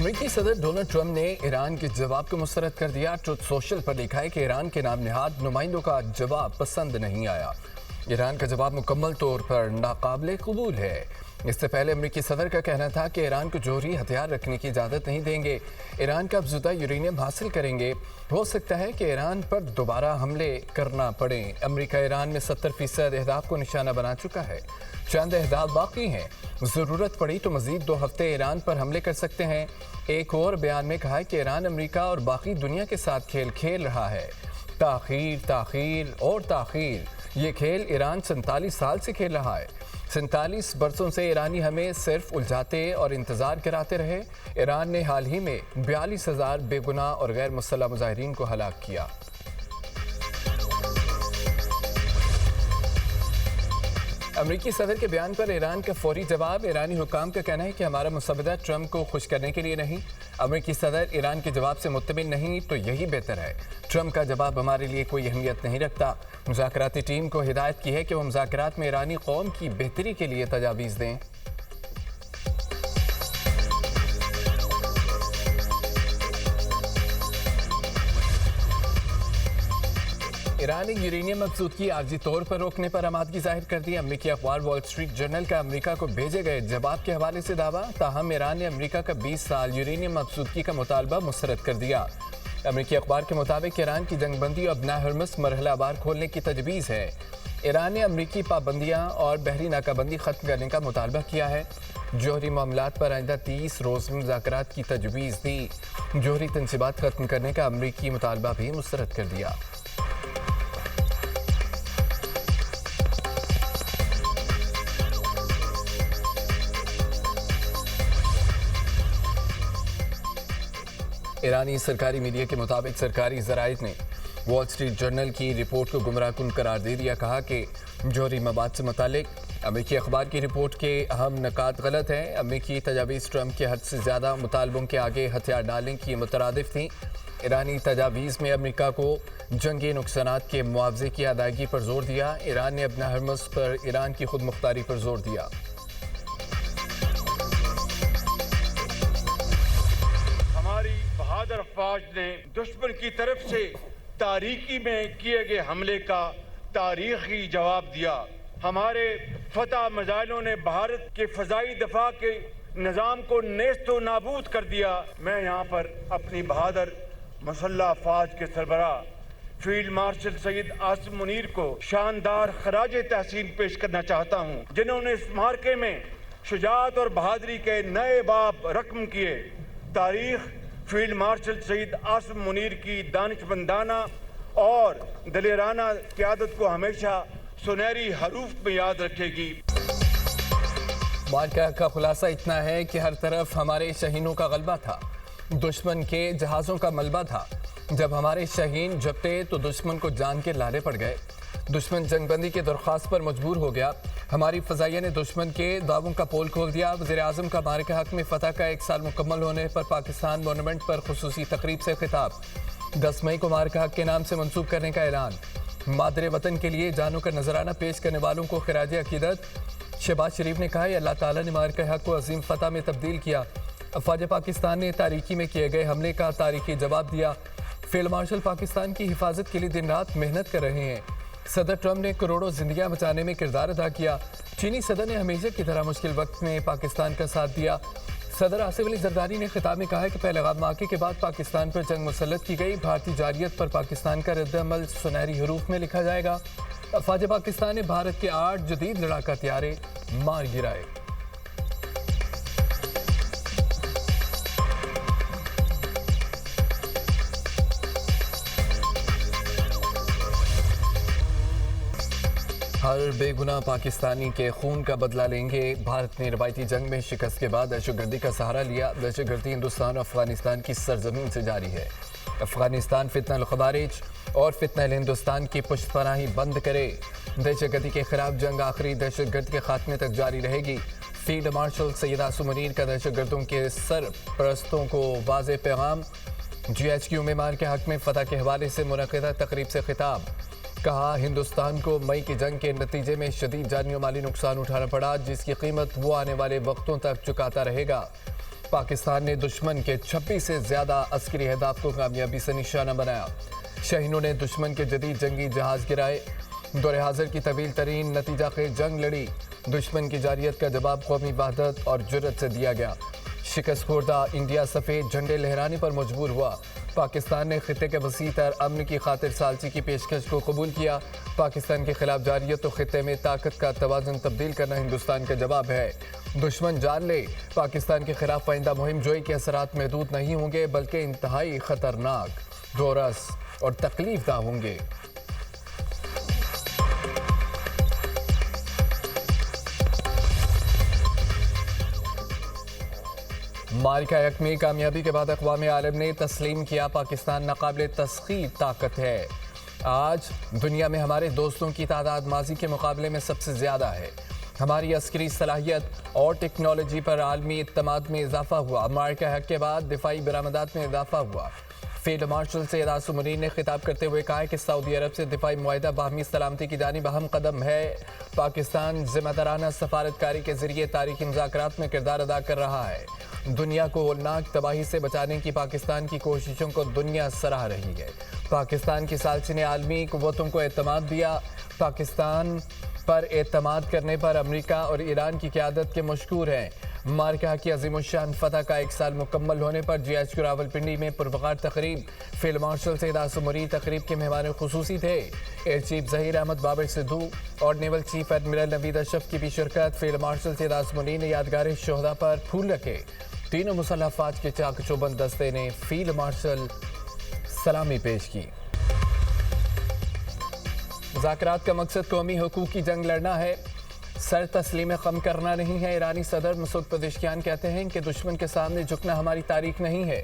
अमेरिकी सदर Donald Trump ने ईरान के जवाब को मुस्तरद कर दिया। ट्रुथ सोशल पर लिखा है कि ईरान के नाम निहाद नुमाइंदों का जवाब पसंद नहीं आया। ईरान का जवाब मुकम्मल तौर पर नाकाबिले कबूल है। इससे पहले अमेरिकी सदर का कहना था कि ईरान को जौहरी हथियार रखने की इजाज़त नहीं देंगे, ईरान का अफजुदा यूरेनियम हासिल करेंगे। हो सकता है कि ईरान पर दोबारा हमले करना पड़े। अमेरिका ईरान में 70% अहदाफ को निशाना बना चुका है। चंद अहदाफ बाकी हैं। ज़रूरत पड़ी तो मज़ीद 2 हफ्ते ईरान पर हमले कर सकते हैं। एक और बयान में कहा है कि ईरान अमेरिका और बाकी दुनिया के साथ खेल खेल रहा है। ताख़ीर और ताख़ीर, ये खेल ईरान 47 साल से खेल रहा है। 47 बरसों से ईरानी हमें सिर्फ उलझाते और इंतज़ार कराते रहे। ईरान ने हाल ही में 42,000 बेगुनाह और गैर मुसल्लह मुजाहिरीन को हलाक किया। अमेरिकी सदर के बयान पर ईरान का फौरी जवाब। ईरानी हुकाम का कहना है कि हमारा मुसवदा ट्रंप को खुश करने के लिए नहीं। अमेरिकी सदर ईरान के जवाब से मुत्तमिन नहीं तो यही बेहतर है। ट्रंप का जवाब हमारे लिए कोई अहमियत नहीं रखता। मुज़ाकराती टीम को हिदायत की है कि वह मुज़ाकरात में ईरानी कौम की बेहतरी के लिए तजावीज़ दें। ईरान ने यूरेनियम मबसूदगी आर्जी तौर पर रोकने पर आमादगी जाहिर कर दी। अमेरिकी अखबार वॉल स्ट्रीट जर्नल का अमेरिका को भेजे गए जवाब के हवाले से दावा। ताहम ईरान ने अमेरिका का 20 साल यूरेनियम मबसूदगी का मुतालबा मुस्तरद कर दिया। अमेरिकी अखबार के मुताबिक ईरान की जंगबंदी और बना हरमुज़ मरहलावार खोलने की तजवीज़ है। ईरान ने अमेरिकी पाबंदियाँ और बहरी नाकाबंदी ख़त्म करने का मुतालबा किया है। जौहरी मामलात पर आइंदा 30 रोज़ मुज़ाकरात की तजवीज़ दी। जौहरी तनसीबात ख़त्म करने का अमेरिकी मुतालबा भी मुस्तरद कर दिया। ईरानी सरकारी मीडिया के मुताबिक सरकारी ज़राइद ने वॉल स्ट्रीट जर्नल की रिपोर्ट को गुमराहकुन करार दे दिया। कहा कि जौहरी मवाद से मुतालिक अमेरिकी अखबार की रिपोर्ट के अहम नकात गलत हैं। अमेरिकी तजावीज़ ट्रंप के हद से ज़्यादा मुतालबों के आगे हथियार डालने की मुतरादिफ थी। ईरानी तजावीज़ में अमेरिका को जंगी नुकसानात के मुआवजे की अदायगी पर जोर दिया। ईरान ने अपना हरमुज़ पर ईरान की खुद मुख्तारी पर जोर दिया। बहादुर अफवाज ने दुश्मन की तरफ से तारीकी में किए गए हमले का तारीखी जवाब दिया। हमारे फतह मिसाइलों ने भारत के फ़ज़ाई दफा के निज़ाम को नेस्तो नाबूद कर दिया। मैं यहाँ पर अपनी बहादुर मुसल्लह अफवाज के सरबराह फील्ड मार्शल सैयद आसिम मुनीर को शानदार खराज तहसीन पेश करना चाहता हूँ, जिन्होंने इस मार्के में शुजाअत और बहादुरी के नए बाब रकम किए। तारीख फील्ड मार्शल सैयद आसिम मुनीर की दानिशमंदाना और दलेराना क़यादत को हमेशा सुनहरी हरूफ में याद रखेगी। मार्का का खुलासा इतना है कि हर तरफ हमारे शहीनों का गलबा था, दुश्मन के जहाज़ों का मलबा था। जब हमारे शहीन जपते तो दुश्मन को जान के लाले पड़ गए। दुश्मन जंगबंदी के दरख्वास्त पर मजबूर हो गया। हमारी फ़ज़ाइया ने दुश्मन के दावों का पोल खोल दिया। वज़ीर-ए-आज़म का मारे के हक़ में फ़तह का 1 साल मुकम्मल होने पर पाकिस्तान मोनूमेंट पर खुसूसी तकरीब से खिताब। 10 मई को मारे के हक़ के नाम से मंसूब करने का ऐलान। मादरे वतन के लिए जानों का नजराना पेश करने वालों को खिराज अकीदत। शहबाज शरीफ ने कहा है अल्लाह ताला ने मारे के हक़ को अजीम फ़तह में तब्दील किया। अफ़वाज पाकिस्तान ने तारीकी में किए गए हमले का तारीखी जवाब दिया। फील्ड मार्शल पाकिस्तान की हिफाजत के लिए दिन रात मेहनत कर रहे हैं। सदर ट्रंप ने करोड़ों जिंदगियां बचाने में किरदार अदा किया। चीनी सदर ने हमेशा की तरह मुश्किल वक्त में पाकिस्तान का साथ दिया। सदर आसिफ अली जरदारी ने खिताब में कहा है कि पहलगाम वाक़े के बाद पाकिस्तान पर जंग मुसल्लत की गई। भारतीय जारियत पर पाकिस्तान का रद्द-ए-अमल सुनहरी हरूफ में लिखा जाएगा। अफ़वाज पाकिस्तान ने भारत के 8 जदीद लड़ाका हथियारे मार गिराए। हर बेगुनाह पाकिस्तानी के खून का बदला लेंगे। भारत ने रवायती जंग में शिकस्त के बाद दहशतगर्दी का सहारा लिया। दहशतगर्दी हिंदुस्तान और अफगानिस्तान की सरजमीन से जारी है। अफगानिस्तान फितना खवारिज और फितना हिंदुस्तान की पुश्तपनाही बंद करे। दहशतगर्दी के खिलाफ जंग आखिरी दहशतगर्द के खात्मे तक जारी रहेगी। फील्ड मार्शल सैयद आसिम मुनीर का दहशतगर्दों के सरपरस्तों को वाज़ेह पैगाम। GHQ में मार के हक़ में फ़तह के हवाले से मुनक़िदा तकरीब से खिताब। कहा हिंदुस्तान को मई की जंग के नतीजे में शदीद जानी और माली नुकसान उठाना पड़ा, जिसकी कीमत वो आने वाले वक्तों तक चुकाता रहेगा। पाकिस्तान ने दुश्मन के 26 से ज्यादा अस्करी अहदाफ को कामयाबी से निशाना बनाया। शहीनों ने दुश्मन के जदीद जंगी जहाज गिराए। दौरे हाजिर की तवील तरीन नतीजा खेज जंग लड़ी। दुश्मन की जारियत का जवाब कौमी वहदत और जुर्रत से दिया गया। शिकस्त खोर्दा इंडिया सफ़ेद झंडे लहराने पर मजबूर हुआ। पाकिस्तान ने खित्ते के वसी तर अमन की खातिर सालसी की पेशकश को कबूल किया। पाकिस्तान के खिलाफ जारियत तो खित्ते में ताकत का तवाज़ुन तब्दील करना हिंदुस्तान का जवाब है। दुश्मन जान ले, पाकिस्तान के खिलाफ आइंदा मुहिम जोई के असरात महदूद नहीं होंगे बल्कि इंतहाई खतरनाक, दोरस और तकलीफ दा होंगे। मारिका यक में कामयाबी के बाद अक़वाम आलम ने तस्लीम किया पाकिस्तान नाकाबिल तस्खीर ताकत है। आज दुनिया में हमारे दोस्तों की तादाद माजी के मुकाबले में सबसे ज़्यादा है। हमारी अस्करी सलाहियत और टेक्नोलॉजी पर आलमी इत्तमाद में इजाफा हुआ। मारिका यक के बाद दिफाई बरामदात में इजाफा हुआ। फील्ड मार्शल सैयद आसिम मुनीर ने खिताब करते हुए कहा कि सऊदी अरब से दिफाई मुआहिदा बाहमी सलामती की जानिब अहम कदम है। पाकिस्तान जिम्मेदाराना सफारतकारी के जरिए तारीखी मुज़ाकरात में किरदार अदा कर रहा है। दुनिया को होलनाक तबाही से बचाने की पाकिस्तान की कोशिशों को दुनिया सराह रही है। पाकिस्तान की सालसी ने आलमी कुव्वतों को एतमाद दिया। पाकिस्तान पर एतमाद करने पर अमेरिका और ईरान की क़यादत के मशकूर हैं। मारिका की अज़ीमुश्शान फतह का 1 साल मुकम्मल होने पर GHQ रावलपिंडी में पुरवकार तकरीब। फील्ड मार्शल सैयद आसिम मुनीर तकरीब के मेहमान खुसूसी थे। एयर चीफ ज़हीर अहमद बाबर सिद्धू और naval chief admiral Naveed Ashraf की भी शिरकत। फील्ड मार्शल सैयद आसिम मुनीर ने यादगार शोहदा पर फूल रखे। तीनों मुसल्लह अफवाज के चाक चौबंद दस्ते ने फील्ड मार्शल सलामी पेश की। मुज़ाकरात का मकसद कौमी हुकूक की जंग लड़ना है, सर तस्लीम कम करना नहीं है। ईरानी सदर मसूद पेज़ेश्कियान कहते हैं कि दुश्मन के सामने झुकना हमारी तारीख नहीं है।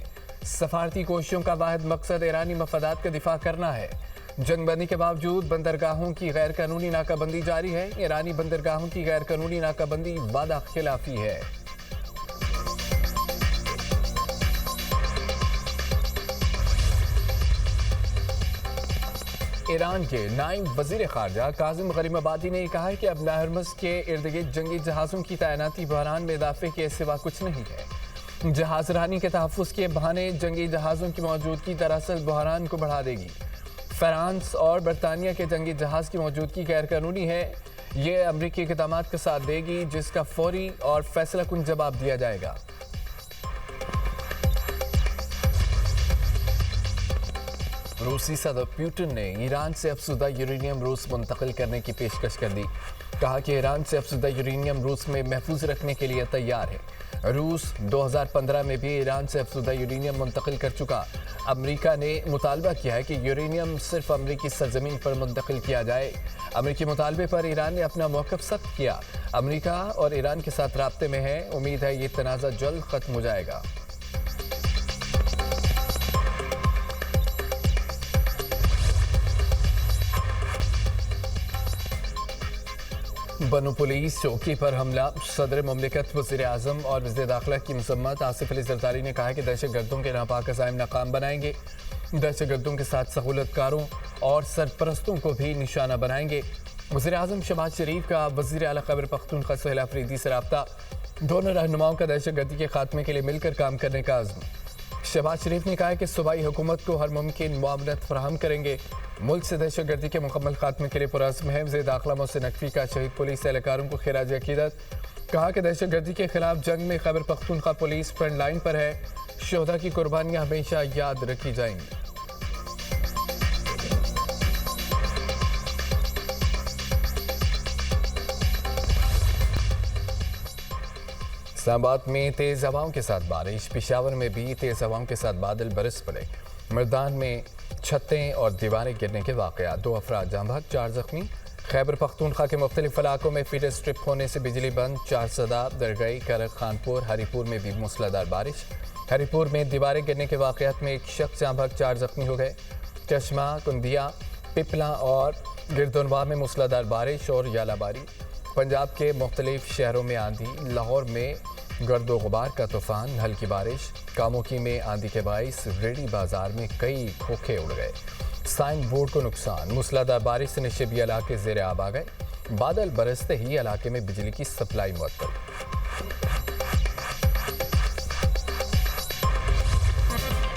सफारती कोशिशों का वाहिद मकसद ईरानी मफादात का दिफा करना है। जंगबंदी के बावजूद बंदरगाहों की गैर कानूनी नाकाबंदी जारी है। ईरानी बंदरगाहों की गैर कानूनी नाकाबंदी वादा खिलाफी है। ईरान के नायब वज़ीर ख़ारजा काज़िम गरीबाबादी ने कहा है कि अब हरमुज़ के इर्द गिर्द जंगी जहाज़ों की तैनाती बहरान में इजाफे के सिवा कुछ नहीं है। जहाज़ रानी के तहफ़्फ़ुज़ के बहाने जंगी जहाज़ों की मौजूदगी दरअसल बहरान को बढ़ा देगी। फ्रांस और बरतानिया के जंगी जहाज़ की मौजूदगी गैर कानूनी है। ये अमरीकी इक़दामात का साथ देगी जिसका फौरी और फैसला कुन जवाब दिया जाएगा। रूसी सदर पुतिन ने ईरान से अफसुदा यूरेनियम रूस मुंतकिल करने की पेशकश कर दी। कहा कि ईरान से अफसुदा यूरेनियम रूस में महफूज रखने के लिए तैयार है। रूस 2015 में भी ईरान से अफसुदा यूरेनियम मुंतकिल कर चुका। अमेरिका ने मुतालबा किया है कि यूरेनियम सिर्फ अमेरिकी सरजमीन पर मुंतकिल किया जाए। अमेरिकी मुतालबे पर ईरान ने अपना मौक़िफ़ सख्त किया। अमेरिका और ईरान के साथ राब्ते में है। उम्मीद है ये तनाज़ा जल्द ख़त्म हो जाएगा। बनो पुलिस चौकी पर हमला। सदर मुमलिकत वज़ीर आज़म और वज़ीर दाखिला की मसम्मत। आसिफ अली ज़रदारी ने कहा है कि दहशतगर्दों के नापाक अज़ाइम नाकाम बनाएंगे। दहशतगर्दों के साथ सहूलतकारों और सरपरस्तों को भी निशाना बनाएंगे। वज़ीर आज़म शहबाज शरीफ का वज़ीर आला खैबर पख्तूनख्वा सुहेल अफरीदी से रब्ता। दोनों रहनुमाओं का दहशतगर्दी के खात्मे के लिए मिलकर काम करने का आज़म। शहबाज शरीफ ने कहा है कि सूबाई हुकूमत को हर मुमकिन मुआवनत फराहम करेंगे। मुल्क से दहशतगर्दी के मुकम्मल खात्मे के लिए पुरअज़्म है। वज़ीर दाखिला मोहसिन नकवी का शहीद पुलिस एहलकारों को खिराज अकीदत। कहा कि दहशतगर्दी के खिलाफ जंग में Khyber Pakhtunkhwa police front line पर है। शोहदा की कुर्बानियाँ हमेशा याद रखी जाएंगी। इस्लामाबाद में तेज़ हवाओं के साथ बारिश। पेशावर में भी तेज़ हवाओं के साथ बादल बरस पड़े। मैदान में छतें और दीवारें गिरने के वाक़यात। 2 अफराद जाँ बहक, 4 ज़ख्मी। खैबर पख्तूनख्वा के मुख्तलिफ इलाकों में फीडर स्ट्रिप होने से बिजली बंद। 4 सदा, दरगई, करक, खानपुर, हरीपुर में भी मूसलाधार बारिश। हरीपुर में दीवारें गिरने के वाक़यात में 1 शख्स जाँ बहक, 4 ज़ख्मी हो गए। चश्मा, कुंदिया, पिपला और गिरदोनवा में मूसलाधार बारिश और यालाबारी। पंजाब के मुख्तलिफ शहरों में आंधी। लाहौर में गर्दो गुबार का तूफान, हल्की बारिश। कामोकी में आंधी के बाइस रेडी बाजार में कई खोखे उड़ गए। साइन बोर्ड को नुकसान। मूसलाधार बारिश से निशिबी इलाके ज़ेर आब आ गए। बादल बरसते ही इलाके में बिजली की सप्लाई मुअत्तल।